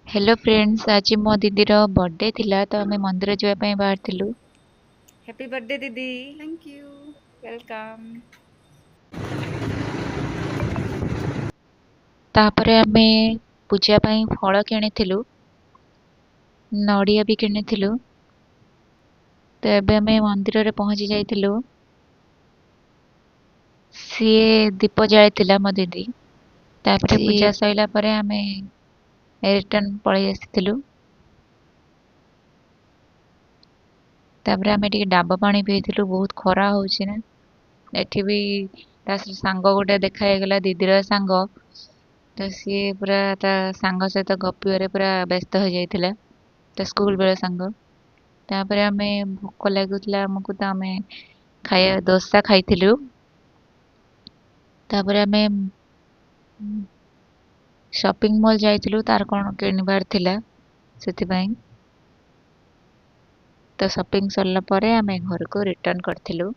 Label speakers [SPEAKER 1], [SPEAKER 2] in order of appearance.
[SPEAKER 1] Hello friends, आज मो दीदीर बर्थडे थिला तो आमे मंदिर जाय पई बाहरथिलु।
[SPEAKER 2] हैप्पी बर्थडे दीदी।
[SPEAKER 3] Thank you.
[SPEAKER 2] वेलकम।
[SPEAKER 1] तापरे आमे पूजा पई फळ किनिथिलु, नडिया भी किनिथिलु। तो एबे आमे मंदिर रे पहुंची जाइथिलु। सिए दीप जायथिला मो दीदी। तापरे पूजा सइला परे आमे रिटर्न पळै आसिथिलु। तापरे आमे टिके डाब पानी पीथिलु, बहुत खरा होउछि ना। एठी भी ता सांग गोटे देखा हेगला, दीदीर सांग। तो सी पूरा ता सांग सहित गपिबारे पूरा व्यस्त हो जाइथिला, ता स्कूल बेले सांग। तापरे आमे भोक लागुथिला हमकु, तो आमे खाया डोसा खाइथिलु। तापरे आमे शॉपिंग मॉल जाइथिलु, तार कोन किनिबार थिला सेति पई। तो शॉपिंग सरला परे आमे घर को रिटर्न करथिलु।